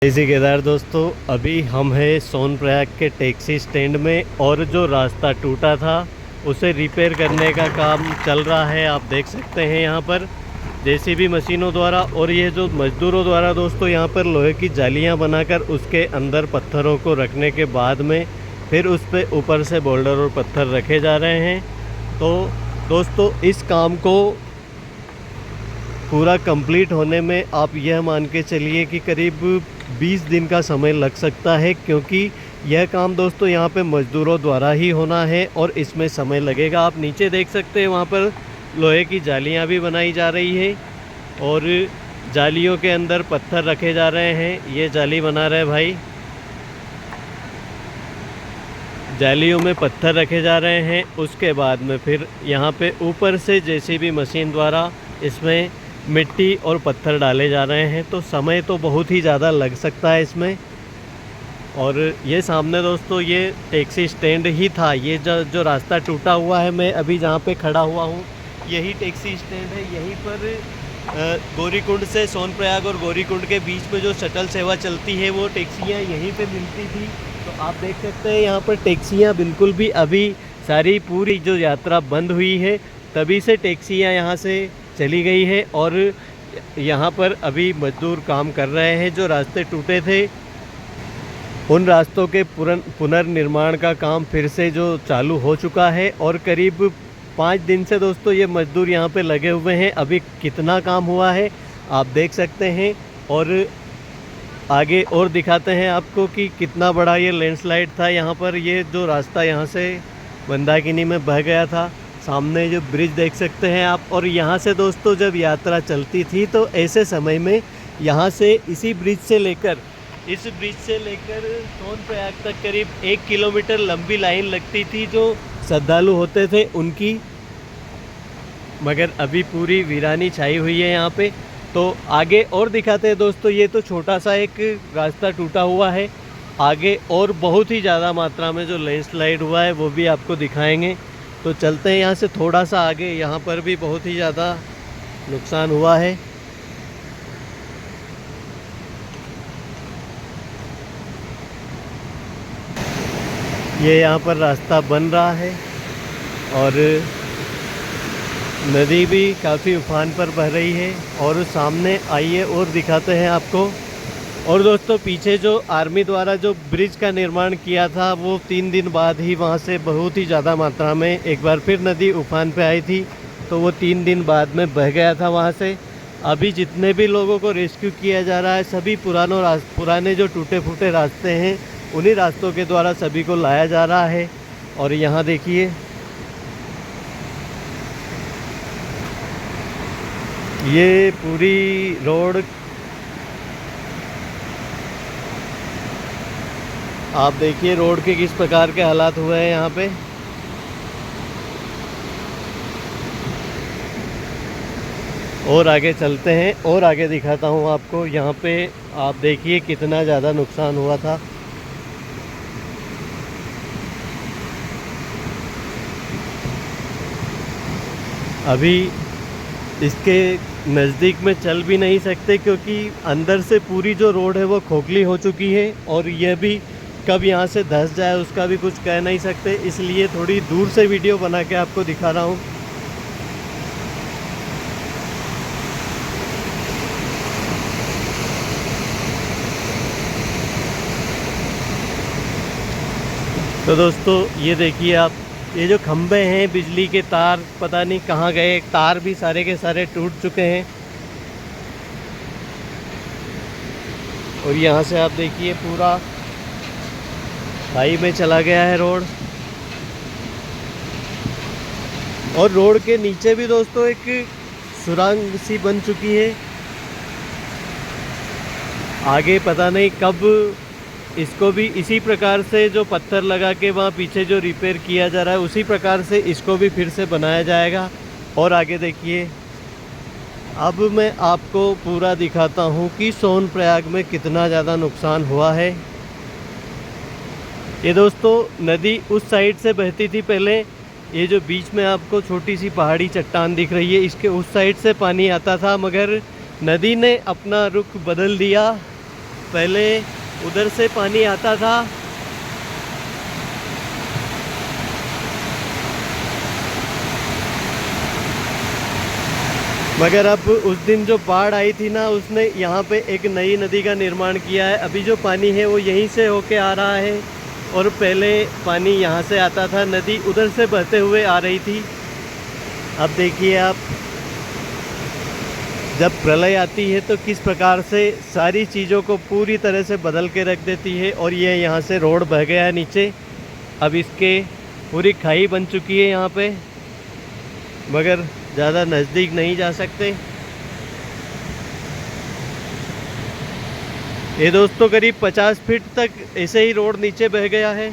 जैसे केदार दोस्तों, अभी हम हैं सोनप्रयाग के टैक्सी स्टैंड में और जो रास्ता टूटा था उसे रिपेयर करने का काम चल रहा है। आप देख सकते हैं यहाँ पर जेसीबी मशीनों द्वारा और ये जो मज़दूरों द्वारा दोस्तों यहाँ पर लोहे की जालियाँ बनाकर उसके अंदर पत्थरों को रखने के बाद में फिर उस पर ऊपर से बोल्डर और पत्थर रखे जा रहे हैं। तो दोस्तों इस काम को पूरा कंप्लीट होने में आप यह मान के चलिए कि करीब 20 दिन का समय लग सकता है, क्योंकि यह काम दोस्तों यहाँ पे मज़दूरों द्वारा ही होना है और इसमें समय लगेगा। आप नीचे देख सकते हैं वहाँ पर लोहे की जालियाँ भी बनाई जा रही है और जालियों के अंदर पत्थर रखे जा रहे हैं। ये जाली बना रहे भाई, जालियों में पत्थर रखे जा रहे हैं। उसके बाद में फिर यहाँ पे ऊपर से जेसीबी मशीन द्वारा इसमें मिट्टी और पत्थर डाले जा रहे हैं। तो समय तो बहुत ही ज़्यादा लग सकता है इसमें। और ये सामने दोस्तों ये टैक्सी स्टैंड ही था। ये जो रास्ता टूटा हुआ है, मैं अभी जहाँ पे खड़ा हुआ हूँ यही टैक्सी स्टैंड है। यहीं पर गौरीकुंड से सोनप्रयाग और गौरीकुंड के बीच में जो शटल सेवा चलती है वो टैक्सियाँ यहीं पे मिलती थी। तो आप देख सकते हैं यहाँ पर टैक्सियाँ बिल्कुल भी अभी सारी पूरी जो यात्रा बंद हुई है तभी से टैक्सियाँ यहाँ से चली गई है और यहाँ पर अभी मजदूर काम कर रहे हैं। जो रास्ते टूटे थे उन रास्तों के पुनर्निर्माण का काम फिर से जो चालू हो चुका है और करीब 5 दिन से दोस्तों ये मजदूर यहाँ पे लगे हुए हैं। अभी कितना काम हुआ है आप देख सकते हैं और आगे और दिखाते हैं आपको कि कितना बड़ा ये लैंडस्लाइड था यहाँ पर। ये जो रास्ता यहाँ से मंदाकिनी में बह गया था, सामने जो ब्रिज देख सकते हैं आप। और यहाँ से दोस्तों जब यात्रा चलती थी तो ऐसे समय में यहाँ से इस ब्रिज से लेकर सोनप्रयाग तक करीब 1 किलोमीटर लंबी लाइन लगती थी जो श्रद्धालु होते थे उनकी। मगर अभी पूरी वीरानी छाई हुई है यहाँ पे। तो आगे और दिखाते हैं दोस्तों। ये तो छोटा सा एक रास्ता टूटा हुआ है, आगे और बहुत ही ज़्यादा मात्रा में जो लैंडस्लाइड हुआ है वो भी आपको दिखाएंगे। तो चलते हैं यहाँ से थोड़ा सा आगे, यहाँ पर भी बहुत ही ज़्यादा नुकसान हुआ है। ये यहाँ पर रास्ता बन रहा है और नदी भी काफ़ी उफान पर बह रही है। और सामने आइए और दिखाते हैं आपको। और दोस्तों पीछे जो आर्मी द्वारा जो ब्रिज का निर्माण किया था वो 3 दिन बाद ही वहाँ से बहुत ही ज़्यादा मात्रा में एक बार फिर नदी उफान पे आई थी। तो वो 3 दिन बाद में बह गया था वहाँ से। अभी जितने भी लोगों को रेस्क्यू किया जा रहा है सभी पुराने जो टूटे फूटे रास्ते हैं उन्हीं रास्तों के द्वारा सभी को लाया जा रहा है। और यहाँ देखिए ये पूरी रोड आप देखिए, रोड के किस प्रकार के हालात हुए हैं यहाँ पे। और आगे चलते हैं और आगे दिखाता हूँ आपको। यहाँ पे आप देखिए कितना ज़्यादा नुकसान हुआ था। अभी इसके नज़दीक में चल भी नहीं सकते क्योंकि अंदर से पूरी जो रोड है वो खोखली हो चुकी है और यह भी कब यहाँ से धंस जाए उसका भी कुछ कह नहीं सकते। इसलिए थोड़ी दूर से वीडियो बना के आपको दिखा रहा हूँ। तो दोस्तों ये देखिए आप, ये जो खंभे हैं बिजली के तार पता नहीं कहाँ गए, तार भी सारे के सारे टूट चुके हैं। और यहाँ से आप देखिए पूरा खाई में चला गया है रोड। और रोड के नीचे भी दोस्तों एक सुरंग सी बन चुकी है। आगे पता नहीं कब इसको भी इसी प्रकार से जो पत्थर लगा के वहाँ पीछे जो रिपेयर किया जा रहा है उसी प्रकार से इसको भी फिर से बनाया जाएगा। और आगे देखिए, अब मैं आपको पूरा दिखाता हूँ कि सोनप्रयाग में कितना ज़्यादा नुकसान हुआ है। ये दोस्तों नदी उस साइड से बहती थी पहले। ये जो बीच में आपको छोटी सी पहाड़ी चट्टान दिख रही है इसके उस साइड से पानी आता था, मगर नदी ने अपना रुख बदल दिया पहले उधर से पानी आता था, मगर अब उस दिन जो बाढ़ आई थी ना, उसने यहाँ पे एक नई नदी का निर्माण किया है। अभी जो पानी है वो यहीं से होके आ रहा है, और पहले पानी यहाँ से आता था, नदी उधर से बहते हुए आ रही थी। अब देखिए आप, जब प्रलय आती है तो किस प्रकार से सारी चीज़ों को पूरी तरह से बदल के रख देती है। और ये यहाँ से रोड बह गया है नीचे, अब इसके पूरी खाई बन चुकी है यहाँ पे, मगर ज़्यादा नज़दीक नहीं जा सकते। ये दोस्तों करीब 50 फीट तक ऐसे ही रोड नीचे बह गया है।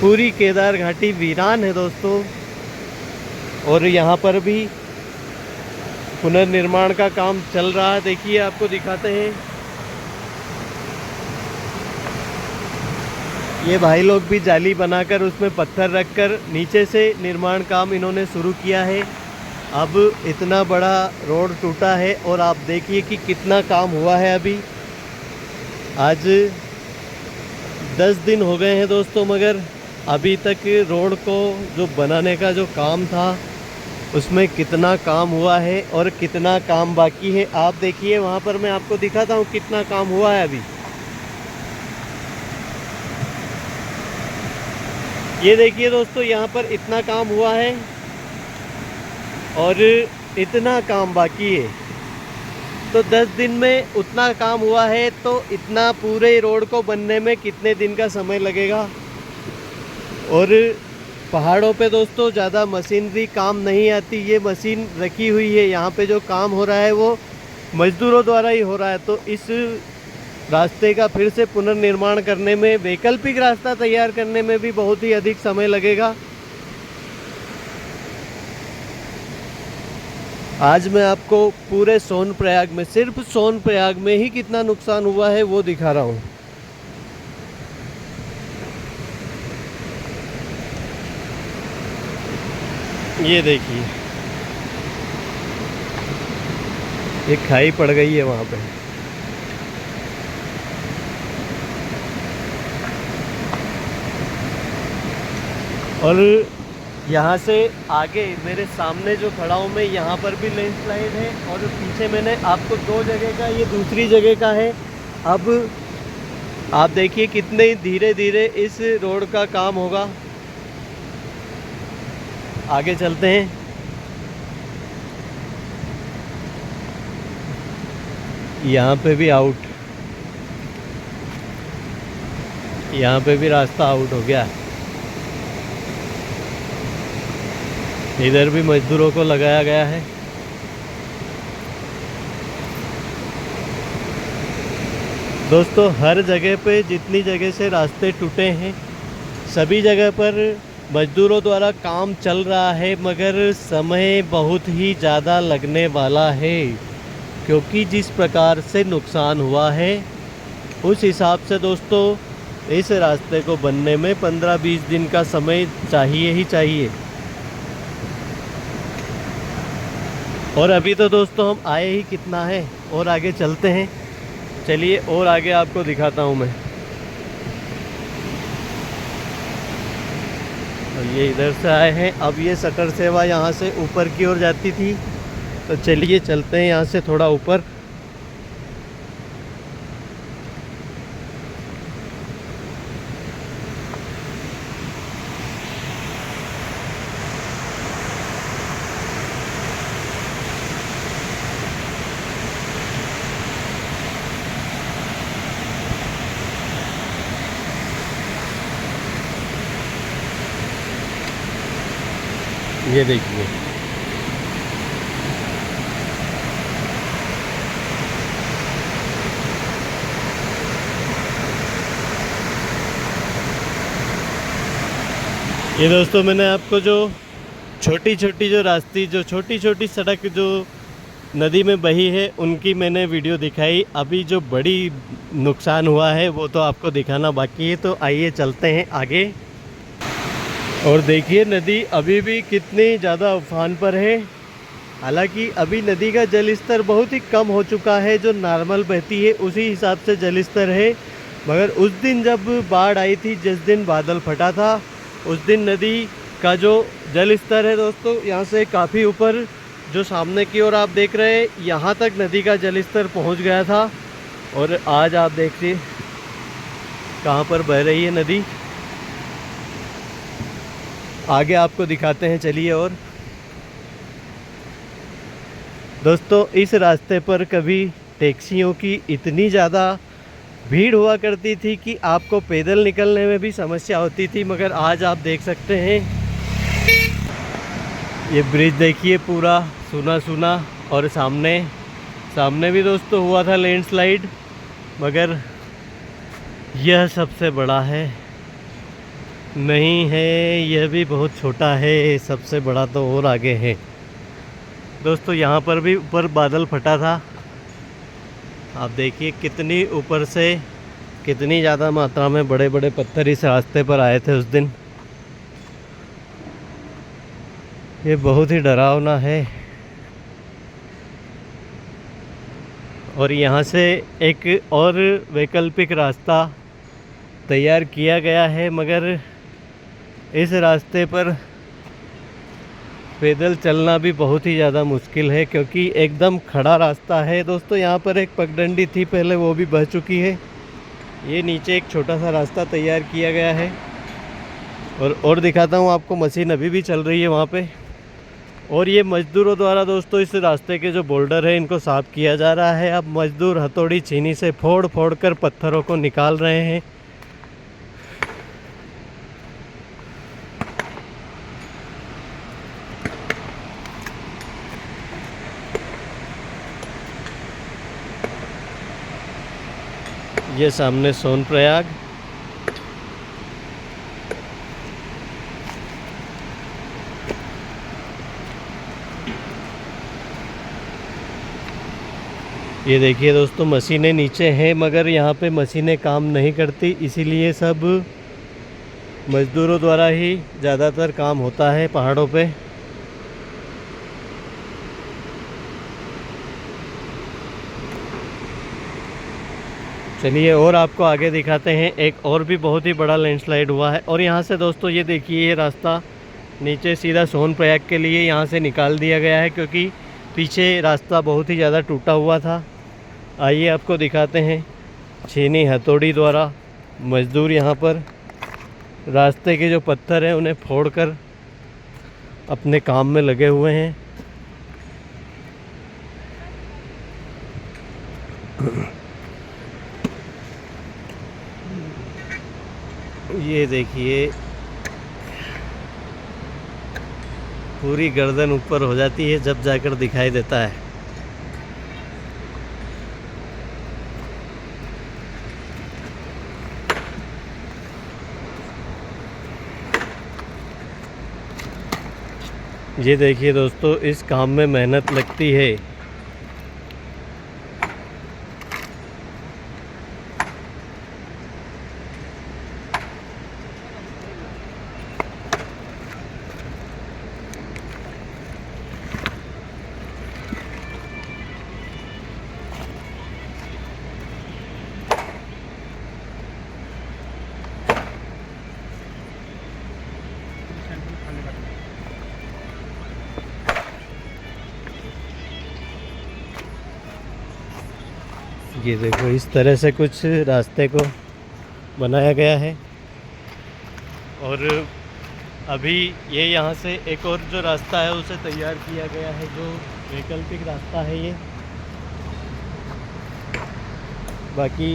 पूरी केदार घाटी वीरान है दोस्तों, और यहाँ पर भी पुनर्निर्माण का काम चल रहा है। देखिए आपको दिखाते हैं, ये भाई लोग भी जाली बनाकर उसमें पत्थर रखकर नीचे से निर्माण काम इन्होंने शुरू किया है। अब इतना बड़ा रोड टूटा है, और आप देखिए कि कितना काम हुआ है। अभी आज 10 दिन हो गए हैं दोस्तों, मगर अभी तक रोड को जो बनाने का जो काम था उसमें कितना काम हुआ है और कितना काम बाकी है। आप देखिए, वहाँ पर मैं आपको दिखाता हूँ कितना काम हुआ है अभी। ये देखिए दोस्तों, यहाँ पर इतना काम हुआ है और इतना काम बाकी है। तो 10 दिन में उतना काम हुआ है, तो इतना पूरे रोड को बनने में कितने दिन का समय लगेगा। और पहाड़ों पे दोस्तों ज़्यादा मशीनरी काम नहीं आती, ये मशीन रखी हुई है। यहाँ पे जो काम हो रहा है वो मज़दूरों द्वारा ही हो रहा है। तो इस रास्ते का फिर से पुनर्निर्माण करने में, वैकल्पिक रास्ता तैयार करने में भी बहुत ही अधिक समय लगेगा। आज मैं आपको पूरे सोनप्रयाग में, सिर्फ सोनप्रयाग में ही कितना नुकसान हुआ है वो दिखा रहा हूँ। ये देखिए, ये खाई पड़ गई है वहाँ पे। और यहाँ से आगे मेरे सामने जो खड़ा हूँ मैं, यहाँ पर भी लैंडस्लाइड है, और पीछे मैंने आपको 2 जगह का, ये दूसरी जगह का है। अब आप देखिए कितने धीरे धीरे इस रोड का काम होगा। आगे चलते हैं। यहाँ पे भी आउट, यहाँ पे भी रास्ता आउट हो गया। इधर भी मजदूरों को लगाया गया है। दोस्तों हर जगह पे, जितनी जगह से रास्ते टूटे हैं, सभी जगह पर मजदूरों द्वारा काम चल रहा है, मगर समय बहुत ही ज़्यादा लगने वाला है। क्योंकि जिस प्रकार से नुकसान हुआ है, उस हिसाब से दोस्तों इस रास्ते को बनने में 15-20 दिन का समय चाहिए ही चाहिए। और अभी तो दोस्तों हम आए ही कितना है, और आगे चलते हैं। चलिए और आगे आपको दिखाता हूँ मैं। और ये इधर से आए हैं। अब ये सटर सेवा यहाँ से ऊपर की ओर जाती थी, तो चलिए चलते हैं यहाँ से थोड़ा ऊपर। ये देखिए, ये दोस्तों मैंने आपको जो छोटी छोटी जो रास्ते, जो छोटी छोटी सड़क जो नदी में बही है, उनकी मैंने वीडियो दिखाई। अभी जो बड़ी नुकसान हुआ है वो तो आपको दिखाना बाकी है। तो आइए चलते हैं आगे। और देखिए नदी अभी भी कितनी ज़्यादा उफान पर है। हालांकि अभी नदी का जल स्तर बहुत ही कम हो चुका है, जो नॉर्मल बहती है उसी हिसाब से जल स्तर है। मगर उस दिन जब बाढ़ आई थी, जिस दिन बादल फटा था, उस दिन नदी का जो जल स्तर है दोस्तों, यहाँ से काफ़ी ऊपर, जो सामने की ओर आप देख रहे हैं, यहाँ तक नदी का जल स्तर पहुँच गया था। और आज आप देखिए कहाँ पर बह रही है नदी। आगे आपको दिखाते हैं, चलिए। और दोस्तों, इस रास्ते पर कभी टैक्सियों की इतनी ज़्यादा भीड़ हुआ करती थी कि आपको पैदल निकलने में भी समस्या होती थी। मगर आज आप देख सकते हैं, ये ब्रिज देखिए पूरा सूना सूना। और सामने भी दोस्तों हुआ था लैंडस्लाइड, मगर यह सबसे बड़ा है नहीं है, यह भी बहुत छोटा है, सबसे बड़ा तो और आगे है दोस्तों। यहाँ पर भी ऊपर बादल फटा था, आप देखिए कितनी ऊपर से कितनी ज़्यादा मात्रा में बड़े बड़े पत्थर इस रास्ते पर आए थे उस दिन। ये बहुत ही डरावना है। और यहाँ से एक और वैकल्पिक रास्ता तैयार किया गया है, मगर इस रास्ते पर पैदल चलना भी बहुत ही ज़्यादा मुश्किल है, क्योंकि एकदम खड़ा रास्ता है दोस्तों। यहाँ पर एक पगडंडी थी पहले, वो भी बह चुकी है। ये नीचे एक छोटा सा रास्ता तैयार किया गया है। और दिखाता हूँ आपको, मशीन अभी भी चल रही है वहाँ पे। और ये मज़दूरों द्वारा दोस्तों इस रास्ते के जो बोल्डर है, इनको साफ़ किया जा रहा है। अब मज़दूर हथौड़ी छीनी से फोड़ फोड़ कर पत्थरों को निकाल रहे हैं। ये सामने सोनप्रयाग, ये देखिए दोस्तों, मशीनें नीचे हैं, मगर यहाँ पे मशीनें काम नहीं करती, इसीलिए सब मज़दूरों द्वारा ही ज़्यादातर काम होता है पहाड़ों पे। चलिए और आपको आगे दिखाते हैं। एक और भी बहुत ही बड़ा लैंडस्लाइड हुआ है। और यहाँ से दोस्तों ये देखिए, ये रास्ता नीचे सीधा सोनप्रयाग के लिए यहाँ से निकाल दिया गया है, क्योंकि पीछे रास्ता बहुत ही ज़्यादा टूटा हुआ था। आइए आपको दिखाते हैं। छीनी हथौड़ी द्वारा मज़दूर यहाँ पर रास्ते के जो पत्थर हैं उन्हें फोड़कर अपने काम में लगे हुए हैं। ये देखिए, पूरी गर्दन ऊपर हो जाती है जब जाकर दिखाई देता है। ये देखिए दोस्तों, इस काम में मेहनत लगती है। ये देखो, इस तरह से कुछ रास्ते को बनाया गया है। और अभी ये यहाँ से एक और जो रास्ता है उसे तैयार किया गया है, जो वैकल्पिक रास्ता है ये। बाकी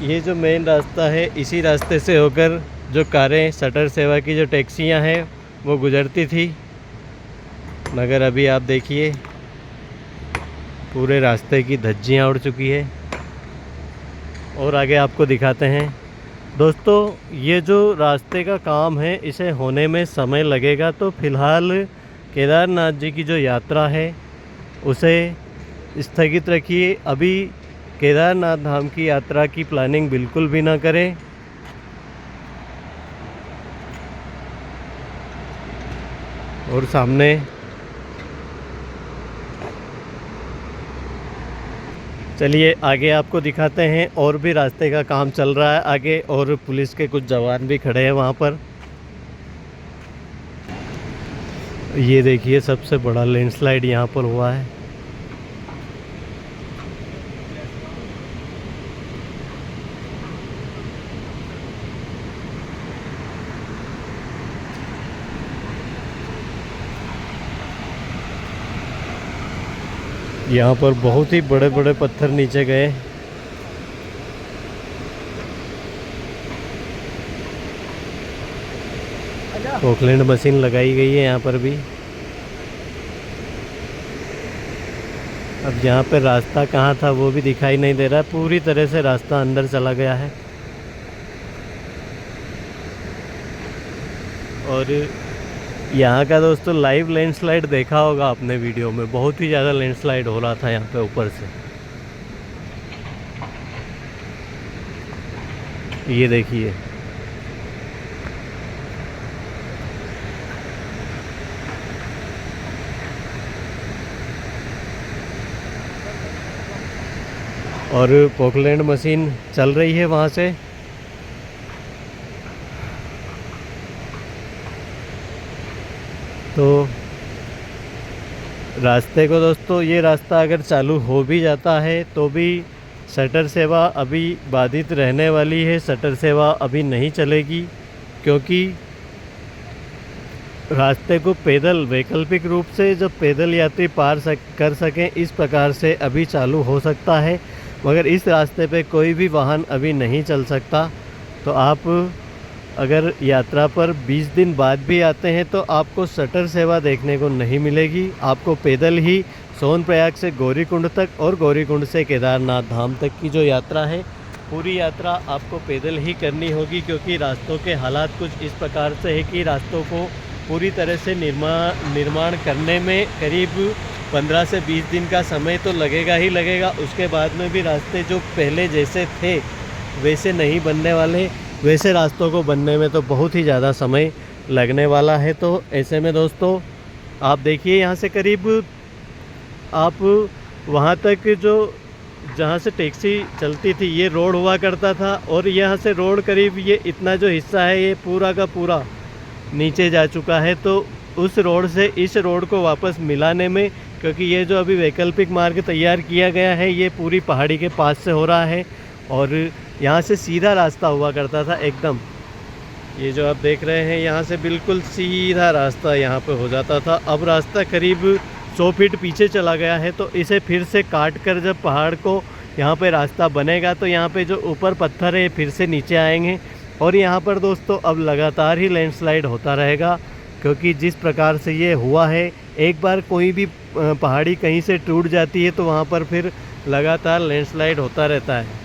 ये जो मेन रास्ता है, इसी रास्ते से होकर जो कारें, शटर सेवा की जो टैक्सियाँ हैं वो गुजरती थी। मगर अभी आप देखिए, पूरे रास्ते की धज्जियाँ उड़ चुकी है। और आगे आपको दिखाते हैं दोस्तों। ये जो रास्ते का काम है, इसे होने में समय लगेगा। तो फ़िलहाल केदारनाथ जी की जो यात्रा है उसे स्थगित रखिए। अभी केदारनाथ धाम की यात्रा की प्लानिंग बिल्कुल भी ना करें। और सामने चलिए आगे आपको दिखाते हैं, और भी रास्ते का काम चल रहा है आगे, और पुलिस के कुछ जवान भी खड़े हैं वहाँ पर। ये देखिए सबसे बड़ा लैंडस्लाइड यहाँ पर हुआ है। यहाँ पर बहुत ही बड़े बड़े पत्थर नीचे गए। पोकलैंड मशीन लगाई गई है यहाँ पर भी। अब यहाँ पे रास्ता कहाँ था वो भी दिखाई नहीं दे रहा है, पूरी तरह से रास्ता अंदर चला गया है। और यहाँ का दोस्तों लाइव लैंडस्लाइड देखा होगा आपने वीडियो में, बहुत ही ज़्यादा लैंडस्लाइड हो रहा था यहाँ पे ऊपर से। ये देखिए और पोकलैंड मशीन चल रही है वहाँ से। तो रास्ते को दोस्तों, ये रास्ता अगर चालू हो भी जाता है तो भी शटर सेवा अभी बाधित रहने वाली है। शटर सेवा अभी नहीं चलेगी, क्योंकि रास्ते को पैदल वैकल्पिक रूप से जब पैदल यात्री पार कर सकें, इस प्रकार से अभी चालू हो सकता है। मगर इस रास्ते पे कोई भी वाहन अभी नहीं चल सकता। तो आप अगर यात्रा पर 20 दिन बाद भी आते हैं तो आपको शटर सेवा देखने को नहीं मिलेगी। आपको पैदल ही सोनप्रयाग से गौरीकुंड तक और गौरीकुंड से केदारनाथ धाम तक की जो यात्रा है, पूरी यात्रा आपको पैदल ही करनी होगी, क्योंकि रास्तों के हालात कुछ इस प्रकार से है कि रास्तों को पूरी तरह से निर्माण करने में करीब 15 से 20 दिन का समय तो लगेगा ही लगेगा। उसके बाद में भी रास्ते जो पहले जैसे थे वैसे नहीं बनने वाले। वैसे रास्तों को बनने में तो बहुत ही ज़्यादा समय लगने वाला है। तो ऐसे में दोस्तों आप देखिए, यहाँ से करीब आप वहाँ तक जो जहाँ से टैक्सी चलती थी ये रोड हुआ करता था, और यहाँ से रोड करीब ये इतना जो हिस्सा है ये पूरा का पूरा नीचे जा चुका है। तो उस रोड से इस रोड को वापस मिलाने में, क्योंकि ये जो अभी वैकल्पिक मार्ग तैयार किया गया है ये पूरी पहाड़ी के पास से हो रहा है, और यहाँ से सीधा रास्ता हुआ करता था एकदम। ये जो आप देख रहे हैं यहाँ से बिल्कुल सीधा रास्ता यहाँ पे हो जाता था। अब रास्ता करीब 100 फीट पीछे चला गया है। तो इसे फिर से काट कर जब पहाड़ को यहाँ पे रास्ता बनेगा तो यहाँ पे जो ऊपर पत्थर है फिर से नीचे आएंगे। और यहाँ पर दोस्तों अब लगातार ही लैंडस्लाइड होता रहेगा, क्योंकि जिस प्रकार से ये हुआ है, एक बार कोई भी पहाड़ी कहीं से टूट जाती है तो वहाँ पर फिर लगातार लैंडस्लाइड होता रहता है।